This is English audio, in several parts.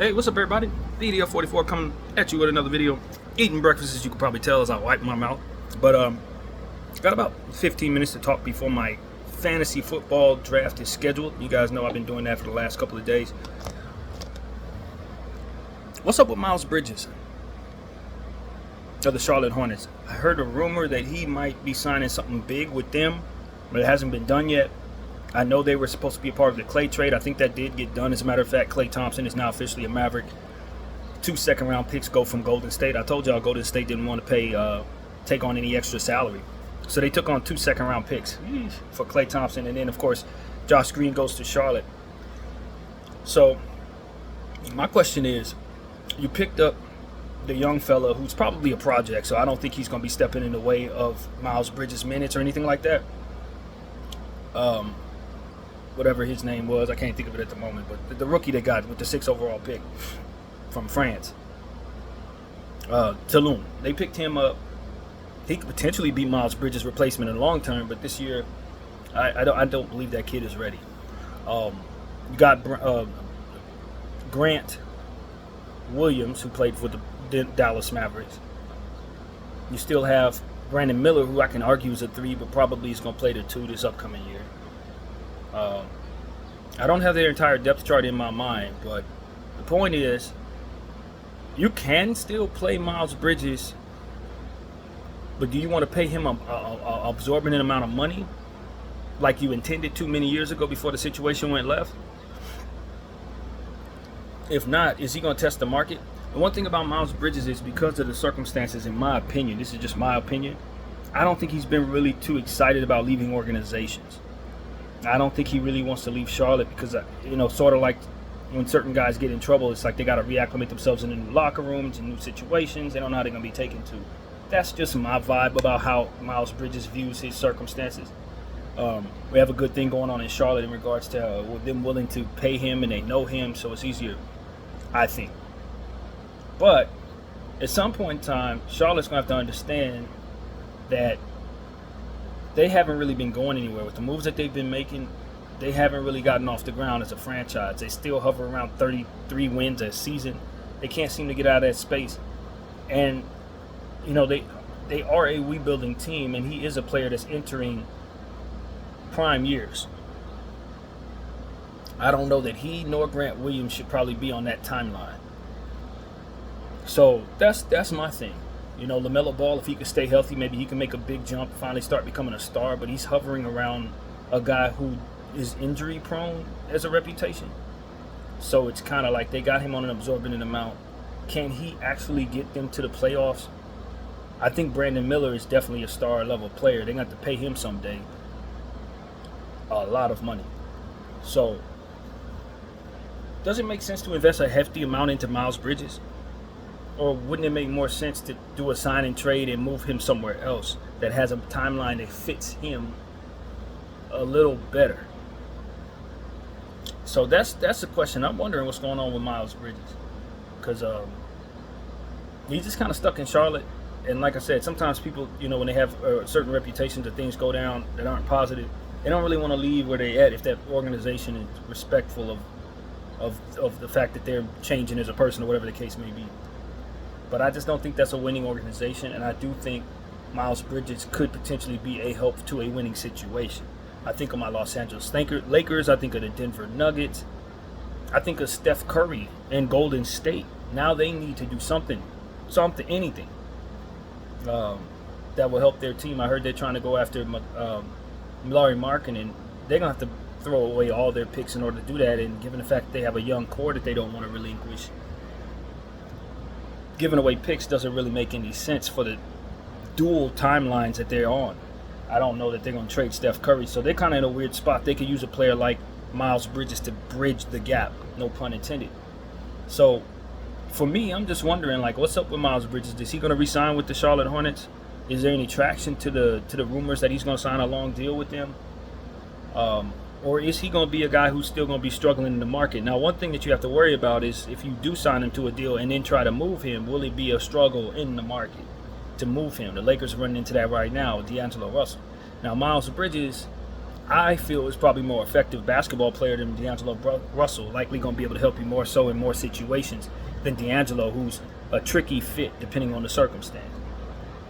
Hey, what's up, everybody? VDL44 coming at you with another video. Eating breakfast, as you can probably tell, as I wipe my mouth. But got about 15 minutes to talk before my fantasy football draft is scheduled. You guys know I've been doing that for the last couple of days. What's up with Miles Bridges of the Charlotte Hornets? I heard a rumor that he might be signing something big with them, but it hasn't been done yet. I know they were supposed to be a part of the Klay trade. I think that did get done. As a matter of fact, Klay Thompson is now officially a Maverick. 2 second-round picks go from Golden State. I told y'all Golden State didn't want to take on any extra salary. So they took on 2 second-round picks for Klay Thompson. And then, of course, Josh Green goes to Charlotte. So my question is, you picked up the young fella who's probably a project, so I don't think he's going to be stepping in the way of Miles Bridges' minutes or anything like that. Whatever his name was, I can't think of it at the moment, but the rookie they got with the 6th overall pick from France, Tulum, they picked him up. He could potentially be Miles Bridges' replacement in the long term, but this year, I don't believe that kid is ready. You got Grant Williams, who played for the Dallas Mavericks. You still have Brandon Miller, who I can argue is a 3, but probably is going to play the 2 this upcoming year. I don't have their entire depth chart in my mind, but the point is, you can still play Miles Bridges, but do you want to pay him an absorbent amount of money like you intended to many years ago before the situation went left? If not, is he going to test the market? The one thing about Miles Bridges is, because of the circumstances, in my opinion, this is just my opinion, I don't think he's been really too excited about leaving organizations. I don't think he really wants to leave Charlotte because, sort of like when certain guys get in trouble, it's like they got to reacclimate themselves in the new locker rooms and new situations. They don't know how they're going to be taken to. That's just my vibe about how Miles Bridges views his circumstances. We have a good thing going on in Charlotte in regards to them willing to pay him, and they know him, so it's easier, I think. But at some point in time, Charlotte's going to have to understand that they haven't really been going anywhere. With the moves that they've been making, they haven't really gotten off the ground as a franchise. They still hover around 33 wins a season. They can't seem to get out of that space. And, they are a rebuilding team, and he is a player that's entering prime years. I don't know that he nor Grant Williams should probably be on that timeline. So that's my thing. LaMelo Ball, if he could stay healthy, maybe he can make a big jump, finally start becoming a star, but he's hovering around a guy who is injury prone as a reputation. So it's kind of like they got him on an absorbent amount. Can he actually get them to the playoffs? I think Brandon Miller is definitely a star level player. They're going to have to pay him someday a lot of money. So does it make sense to invest a hefty amount into Miles Bridges? Or wouldn't it make more sense to do a sign and trade and move him somewhere else that has a timeline that fits him a little better? So that's the question. I'm wondering what's going on with Miles Bridges, because he's just kind of stuck in Charlotte. And like I said, sometimes people, when they have certain reputations or things go down that aren't positive, they don't really want to leave where they're at if that organization is respectful of the fact that they're changing as a person or whatever the case may be. But I just don't think that's a winning organization, and I do think Miles Bridges could potentially be a help to a winning situation. I think of my Los Angeles Lakers. I think of the Denver Nuggets. I think of Steph Curry and Golden State. Now they need to do something, anything that will help their team. I heard they're trying to go after Larry Markkinen, and they're going to have to throw away all their picks in order to do that. And given the fact that they have a young core that they don't want to relinquish, giving away picks doesn't really make any sense for the dual timelines that they're on. I don't know that they're going to trade Steph Curry, so they're kind of in a weird spot. They could use a player like Miles Bridges to bridge the gap, no pun intended. So for me, I'm just wondering, what's up with Miles Bridges? Is he going to re-sign with the Charlotte Hornets? Is there any traction to the rumors that he's going to sign a long deal with them? Or is he going to be a guy who's still going to be struggling in the market? Now, one thing that you have to worry about is if you do sign him to a deal and then try to move him, will it be a struggle in the market to move him? The Lakers are running into that right now with D'Angelo Russell. Now, Miles Bridges, I feel is probably more effective basketball player than D'Angelo Russell. Likely going to be able to help you more so in more situations than D'Angelo, who's a tricky fit depending on the circumstance.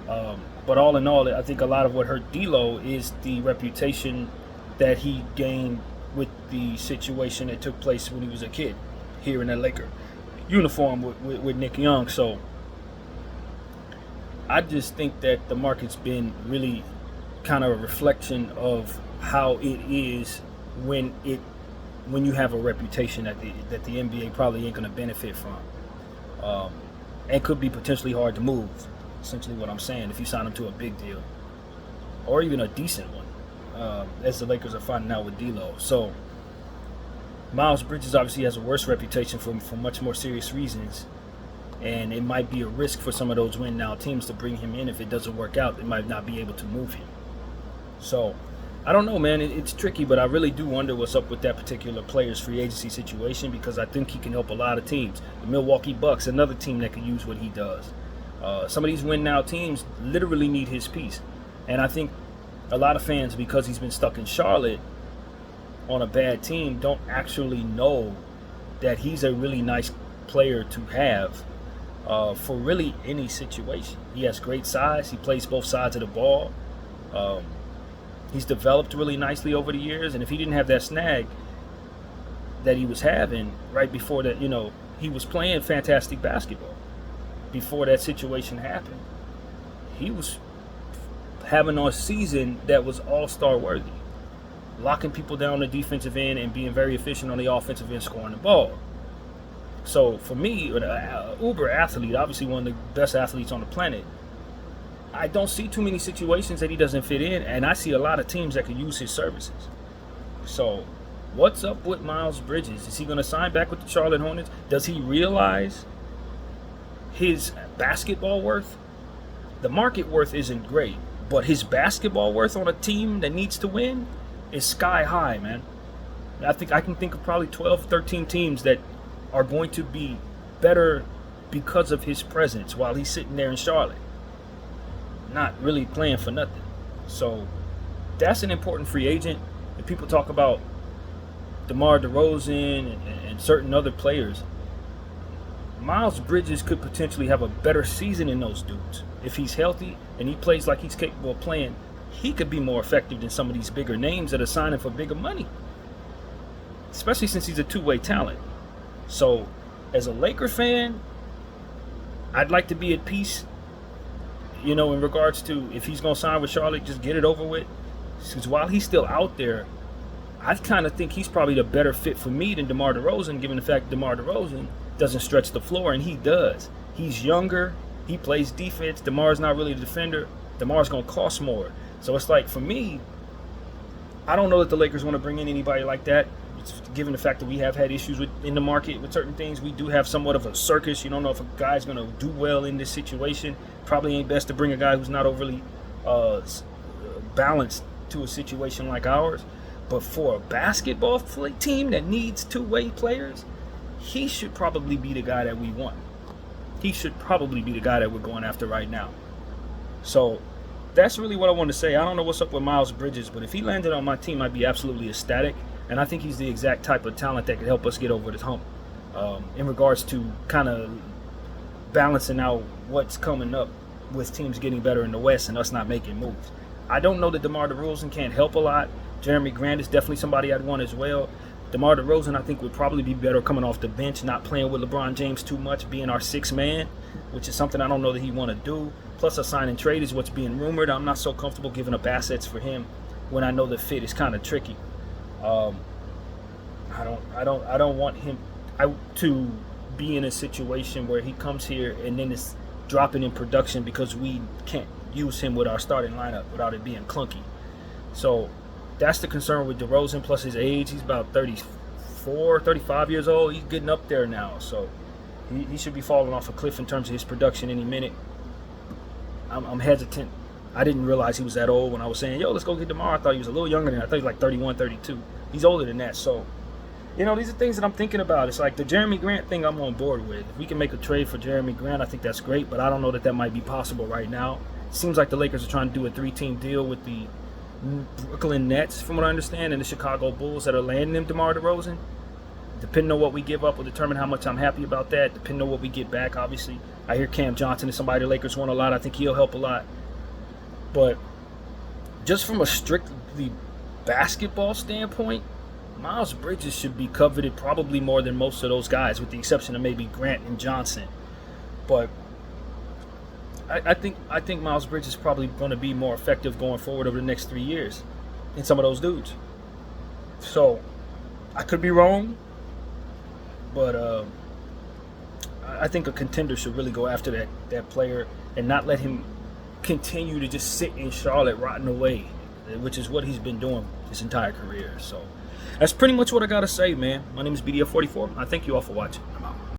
But all in all, I think a lot of what hurt D'Lo is the reputation that he gained with the situation that took place when he was a kid here in that Laker uniform with Nick Young. So I just think that the market's been really kind of a reflection of how it is when you have a reputation that the NBA probably ain't going to benefit from, and could be potentially hard to move. Essentially, what I'm saying, if you sign him to a big deal or even a decent one, as the Lakers are finding out with D'Lo. So Miles Bridges obviously has a worse reputation for much more serious reasons, and it might be a risk for some of those win now teams to bring him in. If it doesn't work out, they might not be able to move him. So I don't know, man. It's tricky, but I really do wonder what's up with that particular player's free agency situation, because I think he can help a lot of teams. The Milwaukee Bucks, another team that could use what he does. Some of these win now teams literally need his piece, and I think a lot of fans, because he's been stuck in Charlotte on a bad team, don't actually know that he's a really nice player to have for really any situation. He has great size. He plays both sides of the ball. He's developed really nicely over the years, and if he didn't have that snag that he was having right before that, he was playing fantastic basketball before that situation happened. He was having a season that was all-star worthy, locking people down the defensive end and being very efficient on the offensive end, scoring the ball. So for me, an uber athlete, obviously one of the best athletes on the planet, I don't see too many situations that he doesn't fit in, and I see a lot of teams that could use his services. So what's up with Miles Bridges? Is he going to sign back with the Charlotte Hornets? Does he realize his basketball worth? The market worth isn't great, but his basketball worth on a team that needs to win is sky high, man. I think I can think of probably 12, 13 teams that are going to be better because of his presence while he's sitting there in Charlotte, not really playing for nothing. So that's an important free agent. If people talk about DeMar DeRozan and certain other players, Miles Bridges could potentially have a better season than those dudes. If he's healthy and he plays like he's capable of playing, he could be more effective than some of these bigger names that are signing for bigger money, especially since he's a two-way talent. So as a Laker fan, I'd like to be at peace, in regards to if he's going to sign with Charlotte, just get it over with. Because while he's still out there, I kind of think he's probably the better fit for me than DeMar DeRozan, given the fact that DeMar DeRozan doesn't stretch the floor, and he does. He's younger. He plays defense. DeMar's not really a defender. DeMar's going to cost more. So it's like, for me, I don't know that the Lakers want to bring in anybody like that. Given the fact that we have had issues in the market with certain things, we do have somewhat of a circus. You don't know if a guy's going to do well in this situation. Probably ain't best to bring a guy who's not overly balanced to a situation like ours. But for a basketball team that needs two-way players, he should probably be the guy that we want. He should probably be the guy that we're going after right now. So that's really what I want to say. I don't know what's up with Miles Bridges, but if he landed on my team, I'd be absolutely ecstatic. And I think he's the exact type of talent that could help us get over this hump in regards to kind of balancing out what's coming up with teams getting better in the West and us not making moves. I don't know that DeMar DeRozan can't help a lot. Jeremy Grant is definitely somebody I'd want as well. DeMar DeRozan, I think, would probably be better coming off the bench, not playing with LeBron James too much, being our sixth man, which is something I don't know that he want to do. Plus, a sign and trade is what's being rumored. I'm not so comfortable giving up assets for him when I know the fit is kind of tricky. I don't want him to be in a situation where he comes here and then it's dropping in production because we can't use him with our starting lineup without it being clunky. So that's the concern with DeRozan, plus his age. He's about 34, 35 years old. He's getting up there now, so he should be falling off a cliff in terms of his production any minute. I'm hesitant. I didn't realize he was that old when I was saying, yo, let's go get DeMar. I thought he was a little younger than that. I thought he was like 31, 32. He's older than that. So, these are things that I'm thinking about. It's like the Jeremy Grant thing I'm on board with. If we can make a trade for Jeremy Grant, I think that's great, but I don't know that might be possible right now. It seems like the Lakers are trying to do a 3-team deal with the Brooklyn Nets, from what I understand, and the Chicago Bulls that are landing him DeMar DeRozan. Depending on what we give up will determine how much I'm happy about that. Depending on what we get back, obviously. I hear Cam Johnson is somebody the Lakers want a lot. I think he'll help a lot. But just from a strictly basketball standpoint, Miles Bridges should be coveted probably more than most of those guys, with the exception of maybe Grant and Johnson. But I think Miles Bridges is probably going to be more effective going forward over the next 3 years than some of those dudes. So I could be wrong, but I think a contender should really go after that player and not let him continue to just sit in Charlotte rotting away, which is what he's been doing his entire career. So that's pretty much what I got to say, man. My name is BDF44. I thank you all for watching.